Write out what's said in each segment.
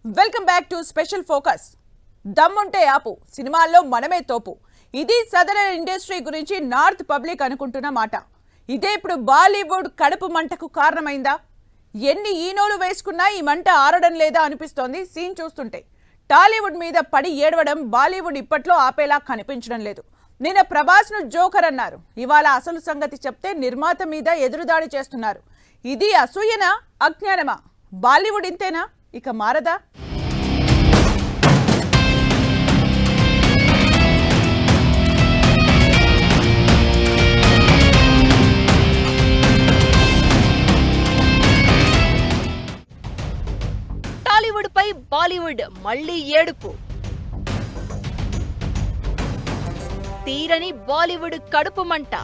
Welcome back to special focus. దమ్ముంటే ఆపు, సినిమాల్లో మనమే తోపు. ఇది సదరన్ ఇండస్ట్రీ గురించి నార్త్ పబ్లిక్ అనుకుంటున్న మాట. ఇదే ఇప్పుడు బాలీవుడ్ కడుపు మంటకు కారణమైందా? ఎన్ని ఈనోలు వేసుకున్నా ఈ మంట ఆరడం లేదా అనిపిస్తోంది సీన్ చూస్తుంటే. టాలీవుడ్ మీద పడి ఏడవడం బాలీవుడ్ ఇప్పట్లో ఆపేలా కనిపించడం లేదు. నిన్న ప్రభాస్ను జోకర్ అన్నారు. ఇవాళ అసలు సంగతి చెప్తే నిర్మాత మీద ఎదురుదాడి చేస్తున్నారు. ఇది అసూయనా, అజ్ఞానమా? బాలీవుడ్ ఇంతేనా, ఇక మారదా? టాలీవుడ్ పై బాలీవుడ్ మళ్లీ ఏడుపు. తీరని బాలీవుడ్ కడుపు మంట.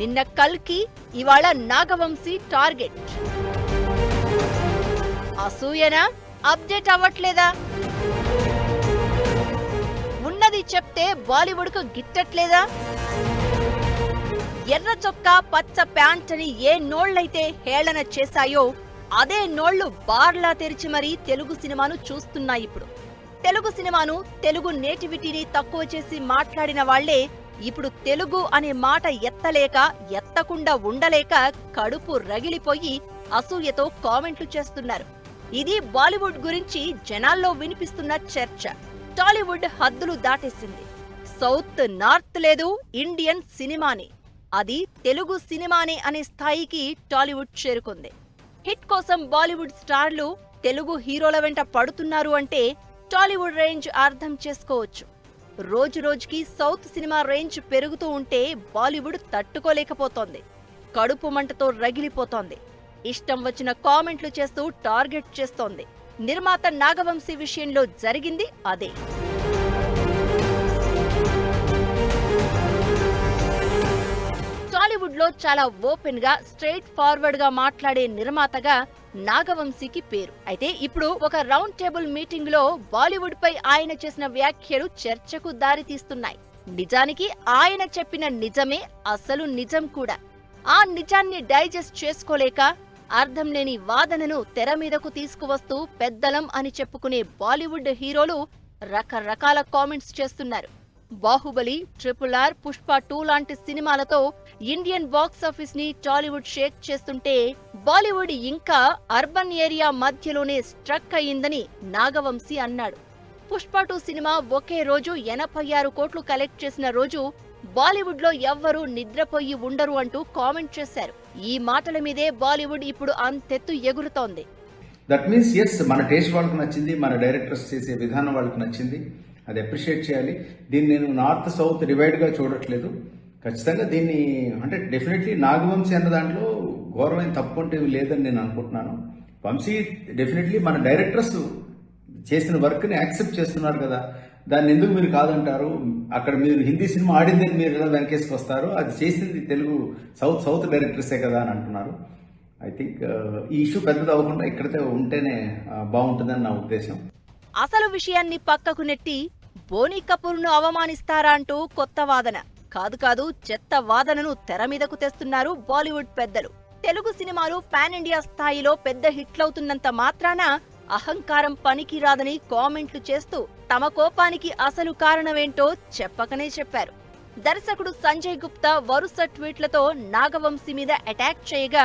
నిన్న కల్కి, ఇవాళ నాగవంశీ టార్గెట్. అసూయనా, అప్డేట్ అవ్వట్లేదా? ఉన్నది చెప్తే బాలీవుడ్ కు గిట్టట్లేదా? ఎర్ర చొక్కా పచ్చ ప్యాంట్ అని ఏ నోళ్లైతే హేళన చేశాయో అదే నోళ్లు బార్లా తెరిచి మరీ తెలుగు సినిమాను చూస్తున్నాయి. ఇప్పుడు తెలుగు సినిమాను, తెలుగు నేటివిటీని తక్కువ చేసి మాట్లాడిన వాళ్లే ఇప్పుడు తెలుగు అనే మాట ఎత్తలేక, ఎత్తకుండా ఉండలేక కడుపు రగిలిపోయి అసూయతో కామెంట్లు చేస్తున్నారు. ఇది బాలీవుడ్ గురించి జనాల్లో వినిపిస్తున్న చర్చ. టాలీవుడ్ హద్దులు దాటేసింది. సౌత్ నార్త్ లేదు, ఇండియన్ సినిమాని, అది తెలుగు సినిమానే అనే స్థాయికి టాలీవుడ్ చేరుకుంది. హిట్ కోసం బాలీవుడ్ స్టార్లు తెలుగు హీరోల వెంట పడుతున్నారు అంటే టాలీవుడ్ రేంజ్ అర్థం చేసుకోవచ్చు. రోజు రోజుకి సౌత్ సినిమా రేంజ్ పెరుగుతూ ఉంటే బాలీవుడ్ తట్టుకోలేకపోతోంది. కడుపు మంటతో రగిలిపోతోంది. ఇష్టం వచ్చిన కామెంట్లు చేస్తూ టార్గెట్ చేస్తోంది. నిర్మాత నాగవంశీ విషయంలో జరిగింది అదే. టాలీవుడ్ లో చాలా ఓపెన్ గా, స్ట్రైట్ ఫార్వర్డ్ గా మాట్లాడే నిర్మాతగా నాగవంశీకి పేరు. అయితే ఇప్పుడు ఒక రౌండ్ టేబుల్ మీటింగ్ లో బాలీవుడ్ పై ఆయన చేసిన వ్యాఖ్యలు చర్చకు దారి తీస్తున్నాయి. నిజానికి ఆయన చెప్పిన నిజమే అసలు నిజం కూడా. ఆ నిజాన్ని డైజెస్ట్ చేసుకోలేక అర్థం లేని వాదనను తెర మీదకు తీసుకువస్తూ పెద్దలం అని చెప్పుకునే బాలీవుడ్ హీరోలు రకరకాల కామెంట్స్ చేస్తున్నారు. బాహుబలి, RRR, పుష్ప 2 లాంటి సినిమాలతో ఇండియన్ బాక్సాఫీస్ ని టాలీవుడ్ షేక్ చేస్తుంటే బాలీవుడ్ ఇంకా అర్బన్ ఏరియా మధ్యలోనే స్ట్రక్ అయ్యిందని నాగవంశీ అన్నాడు. పుష్ప 2 సినిమా ఒకే రోజు 86 కోట్లు కలెక్ట్ చేసిన రోజు బాలీవుడ్ లో ఎవ్వరూ నిద్రపోయి ఉండరు అంటూ కామెంట్ చేశారు. ఈ మాటల మీదే బాలీవుడ్ ఇప్పుడు అంతెత్తు ఎగురుతోంది. దట్ మీన్స్ ఎస్, మన టేస్ట్ వాళ్ళకి నచ్చింది, మన డైరెక్టర్స్ చేసే విధానం వాళ్ళకి నచ్చింది, అది అప్రిషియేట్ చేయాలి. దీన్ని నేను నార్త్ సౌత్ డివైడ్గా చూడట్లేదు. ఖచ్చితంగా దీన్ని అంటే డెఫినెట్లీ నాగవంశీ అన్న దాంట్లో ఘోరమైన తప్పు అంటే లేదని నేను అనుకుంటున్నాను. వంశీ డెఫినెట్లీ మన డైరెక్టర్స్ చేసిన వర్క్ని యాక్సెప్ట్ చేస్తున్నారు కదా, దాన్ని ఎందుకు మీరు కాదంటారు? అక్కడ మీరు హిందీ సినిమా ఆడిందని మీరు ఎలా వెనకేసుకు వస్తారు? అది చేసింది తెలుగు సౌత్ డైరెక్టర్సే కదా అని అంటున్నారు. ఐ థింక్ ఈ ఇష్యూ పెద్దది అవ్వకుండా ఇక్కడితే ఉంటేనే బాగుంటుందని నా ఉద్దేశం. అసలు విషయాన్ని పక్కకు నెట్టి బోనీ కపూర్ను అవమానిస్తారా అంటూ కొత్త వాదన. కాదు, చెత్త వాదనను తెర మీదకు తెస్తున్నారు బాలీవుడ్ పెద్దలు. తెలుగు సినిమాలు పాన్ ఇండియా స్థాయిలో పెద్ద హిట్లవుతున్నంత మాత్రాన అహంకారం పనికిరాదని కామెంట్లు చేస్తూ తమ కోపానికి అసలు కారణమేంటో చెప్పకనే చెప్పారు. దర్శకుడు సంజయ్ గుప్తా వరుస ట్వీట్లతో నాగవంశీ మీద అటాక్ చేయగా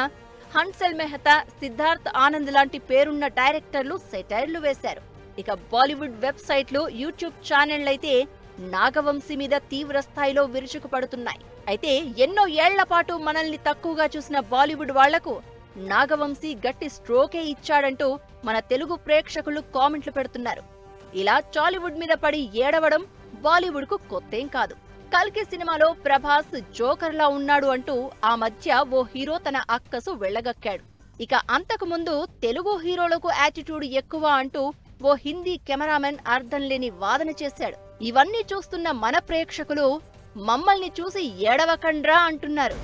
హన్సల్ మెహతా, సిద్ధార్థ్ ఆనంద్ లాంటి పేరున్న డైరెక్టర్లు సెటైర్లు వేశారు. ఇక బాలీవుడ్ వెబ్సైట్లు, యూట్యూబ్ ఛానళ్లైతే నాగవంశీ మీద తీవ్ర స్థాయిలో విరుచుకుపడుతున్నాయి. అయితే ఎన్నో ఏళ్ల పాటు మనల్ని తక్కువగా చూసిన బాలీవుడ్ వాళ్లకు నాగవంశీ గట్టి స్ట్రోకే ఇచ్చాడంటూ మన తెలుగు ప్రేక్షకులు కామెంట్లు పెడుతున్నారు. ఇలా టాలీవుడ్ మీద పడి ఏడవడం బాలీవుడ్ కు కొత్తేం కాదు. కల్కి సినిమాలో ప్రభాస్ జోకర్లా ఉన్నాడు అంటూ ఆ మధ్య ఓ హీరో తన అక్కసు వెళ్లగక్కాడు. ఇక అంతకు ముందు తెలుగు హీరోలకు యాటిట్యూడ్ ఎక్కువ అంటూ ఓ హిందీ కెమెరామెన్ అర్థం లేని వాదన చేశాడు. ఇవన్నీ చూస్తున్న మన ప్రేక్షకులు మమ్మల్ని చూసి ఏడవకండ్రా అంటున్నారు.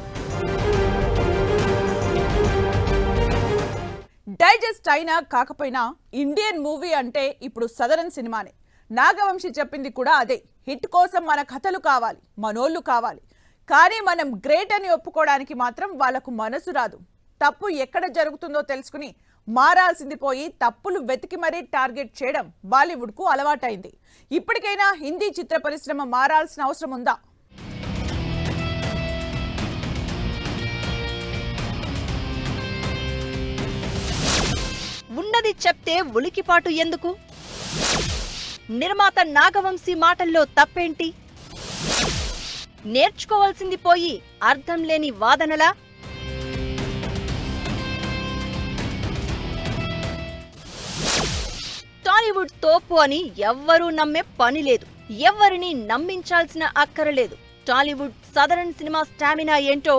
డైజెస్ట్ అయినా కాకపోయినా ఇండియన్ మూవీ అంటే ఇప్పుడు సదరన్ సినిమానే. నాగవంశీ చెప్పింది కూడా అదే. హిట్ కోసం మన కథలు కావాలి, మనోళ్లు కావాలి. కానీ మనం గ్రేట్ అని ఒప్పుకోవడానికి మాత్రం వాళ్లకు మనసు రాదు. తప్పు ఎక్కడ జరుగుతుందో తెలుసుకుని మారాల్సింది పోయి తప్పులు వెతికి మరీ టార్గెట్ చేయడం బాలీవుడ్కు అలవాటైంది. ఇప్పటికైనా హిందీ చిత్ర పరిశ్రమ మారాల్సిన అవసరం ఉందా? ఉన్నది చెప్తే ఉలికిపాటు ఎందుకు? నిర్మాత నాగవంశీ మాటల్లో తప్పేంటి? నేర్చుకోవాల్సింది పోయి అర్థం లేని వాదనలా? టాలీవుడ్ తోపు అని ఎవ్వరూ నమ్మే పని లేదు. ఎవ్వరిని నమ్మించాల్సిన అక్కరలేదు. టాలీవుడ్ సదరన్ సినిమా స్టామినా ఏంటో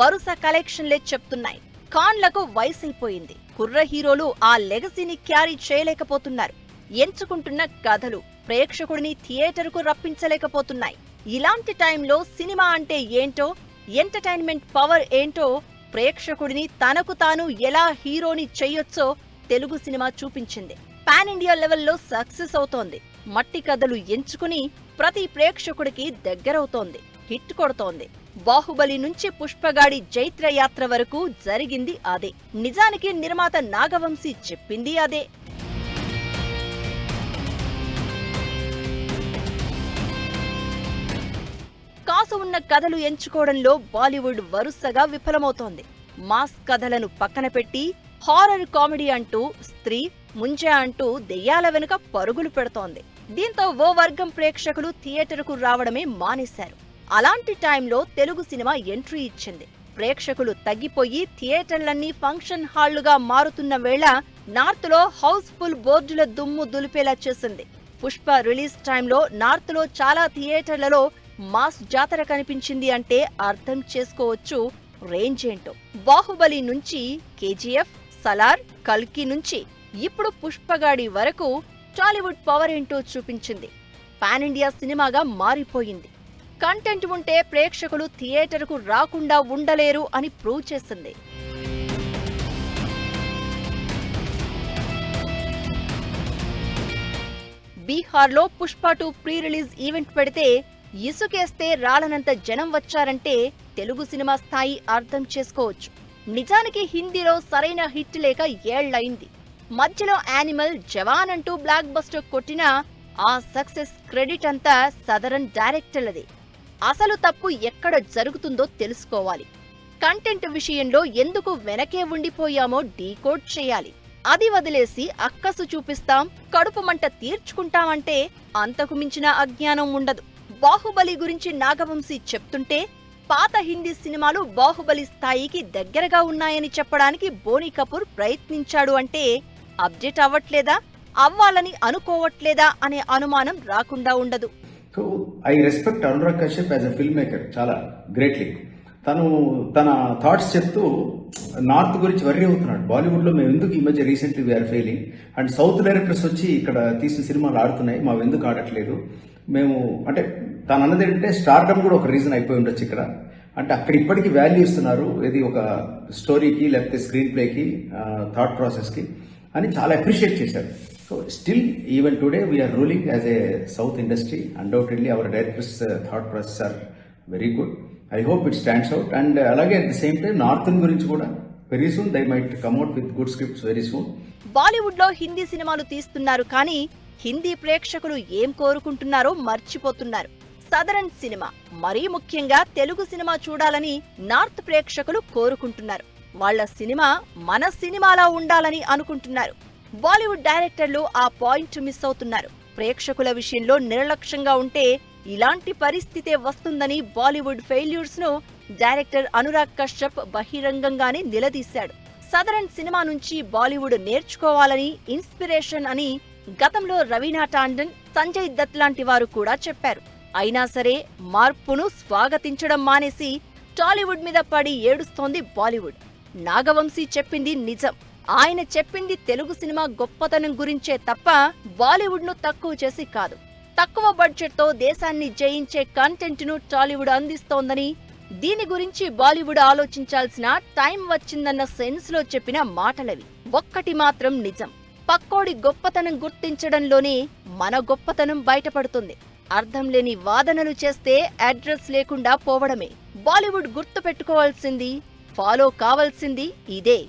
వరుస కలెక్షన్లే చెప్తున్నాయి. ఖాన్లకు వయసైపోయింది. కుర్ర హీరోలు ఆ లెగసీని క్యారీ చేయలేకపోతున్నారు. ఎంచుకుంటున్న కథలు ప్రేక్షకుడిని థియేటర్కు రప్పించలేకపోతున్నాయి. ఇలాంటి టైంలో సినిమా అంటే ఏంటో, ఎంటర్టైన్మెంట్ పవర్ ఏంటో, ప్రేక్షకుడిని తనకు తాను ఎలా హీరోని చెయ్యొచ్చో తెలుగు సినిమా చూపించింది. పాన్ ఇండియా లెవెల్లో సక్సెస్ అవుతోంది. మట్టి కథలు ఎంచుకుని ప్రతి ప్రేక్షకుడికి దగ్గరవుతోంది. హిట్ కొడుతోంది. బాహుబలి నుంచి పుష్పగాడి జైత్ర యాత్ర వరకు జరిగింది అదే. నిజానికి నిర్మాత నాగవంశీ చెప్పింది అదే. కాసు ఉన్న కథలు ఎంచుకోవడంలో బాలీవుడ్ వరుసగా విఫలమవుతోంది. మాస్ కథలను పక్కన పెట్టి హారర్ కామెడీ అంటూ, స్త్రీ ముంజా అంటూ దెయ్యాల వెనుక పరుగులు పెడుతోంది. దీంతో ఓ వర్గం ప్రేక్షకులు థియేటర్కు రావడమే మానేశారు. అలాంటి టైంలో తెలుగు సినిమా ఎంట్రీ ఇచ్చింది. ప్రేక్షకులు తగ్గిపోయి థియేటర్లన్నీ ఫంక్షన్ హాళ్లుగా మారుతున్న వేళ నార్త్లో హౌస్ఫుల్ బోర్డుల దుమ్ము దులిపేలా చేసింది. పుష్ప రిలీజ్ టైంలో నార్త్లో చాలా థియేటర్లలో మాస్ జాతర కనిపించింది అంటే అర్థం చేసుకోవచ్చు రేంజ్ ఏంటో. బాహుబలి నుంచి కేజీఎఫ్, సలార్, కల్కి నుంచి ఇప్పుడు పుష్పగాడి వరకు టాలీవుడ్ పవర్ ఏంటో చూపించింది. పాన్ ఇండియా సినిమాగా మారిపోయింది. కంటెంట్ ఉంటే ప్రేక్షకులు థియేటర్కు రాకుండా ఉండలేరు అని ప్రూవ్ చేసింది. బీహార్లో పుష్ప 2 ప్రీ రిలీజ్ ఈవెంట్ పెడితే ఇసుకేస్తే రాలనంత జనం వచ్చారంటే తెలుగు సినిమా స్థాయి అర్థం చేసుకోవచ్చు. నిజానికి హిందీలో సరైన హిట్ లేక ఏళ్లైంది. మధ్యలో యానిమల్, జవాన్ అంటూ బ్లాక్ బస్టర్ కొట్టినా ఆ సక్సెస్ క్రెడిట్ అంతా సదరన్ డైరెక్టర్లదే. అసలు తప్పు ఎక్కడ జరుగుతుందో తెలుసుకోవాలి. కంటెంట్ విషయంలో ఎందుకు వెనకే ఉండిపోయామో డీకోడ్ చేయాలి. అది వదిలేసి అక్కసు చూపిస్తాం, కడుపు మంట తీర్చుకుంటామంటే అంతకు మించిన అజ్ఞానం ఉండదు. బాహుబలి గురించి నాగవంశీ చెప్తుంటే పాత హిందీ సినిమాలు బాహుబలి స్థాయికి దగ్గరగా ఉన్నాయని చెప్పడానికి బోనీ కపూర్ ప్రయత్నించాడు అంటే అప్డేట్ అవ్వట్లేదా, అవ్వాలని అనుకోవట్లేదా అనే అనుమానం రాకుండా ఉండదు. So I respect Anurag Kashyap as a film maker చాలా గ్రేట్లీ. తను తన థాట్స్ చెప్తూ నార్త్ గురించి వర్రీ అవుతున్నాడు. బాలీవుడ్లో మేము ఎందుకు ఈ మధ్య recently we are failing and south directors వచ్చి ఇక్కడ తీసిన సినిమాలు ఆడుతున్నాయి, మాకు ఎందుకు ఆడట్లేదు మేము అంటే తను అన్నది ఏంటంటే స్టార్డమ్ కూడా ఒక రీజన్ అయిపోయి ఉండొచ్చు ఇక్కడ. అంటే అక్కడ ఇప్పటికీ వాల్యూ ఇస్తున్నారు, ఇది ఒక స్టోరీకి లేకపోతే స్క్రీన్ ప్లేకి, థాట్ ప్రాసెస్కి అని చాలా అప్రిషియేట్ చేశారు. So still even today we're ruling as a south industry. Undoubtedly our directors thought process are very good. I hope it stands out. And అలాగే at the same time north గురించి కూడా very soon they might come out with good scripts very soon. Bollywood లో హిందీ సినిమాలు తీస్తున్నారు కానీ హిందీ ప్రేక్షకులు ఏం కోరుకుంటున్నారో మర్చిపోతున్నారు. సదరన్ సినిమా, మరీ ముఖ్యంగా తెలుగు సినిమా చూడాలని నార్త్ ప్రేక్షకులు కోరుకుంటున్నారు. వాళ్ల సినిమా మన సినిమాలా ఉండాలని అనుకుంటున్నారు. బాలీవుడ్ డైరెక్టర్లు ఆ పాయింట్ మిస్ అవుతున్నారు. ప్రేక్షకుల విషయంలో నిర్లక్ష్యంగా ఉంటే ఇలాంటి పరిస్థితే వస్తుందని బాలీవుడ్ ఫెయిల్యూర్స్ ను డైరెక్టర్ అనురాగ్ కశ్యప్ బహిరంగంగానే నిలదీశాడు. సదరన్ సినిమా నుంచి బాలీవుడ్ నేర్చుకోవాలని, ఇన్స్పిరేషన్ అని గతంలో రవీనా టాండన్, సంజయ్ దత్ లాంటి వారు కూడా చెప్పారు. అయినా సరే మార్పును స్వాగతించడం మానేసి టాలీవుడ్ మీద పడి ఏడుస్తోంది బాలీవుడ్. నాగవంశీ చెప్పింది నిజం. ఆయన చెప్పింది తెలుగు సినిమా గొప్పతనం గురించే తప్ప బాలీవుడ్ ను తక్కువ చేసి కాదు. తక్కువ బడ్జెట్ తో దేశాన్ని జయించే కంటెంట్ ను టాలీవుడ్ అందిస్తోందని, దీని గురించి బాలీవుడ్ ఆలోచించాల్సిన టైం వచ్చిందన్న సెన్స్ లో చెప్పిన మాటలవి. ఒక్కటి మాత్రం నిజం, పక్కోడి గొప్పతనం గుర్తించడంలోనే మన గొప్పతనం బయటపడుతుంది. అర్థం లేని వాదనలు చేస్తే అడ్రస్ లేకుండా పోవడమే. బాలీవుడ్ గుర్తు పెట్టుకోవాల్సింది, ఫాలో కావాల్సింది ఇదే.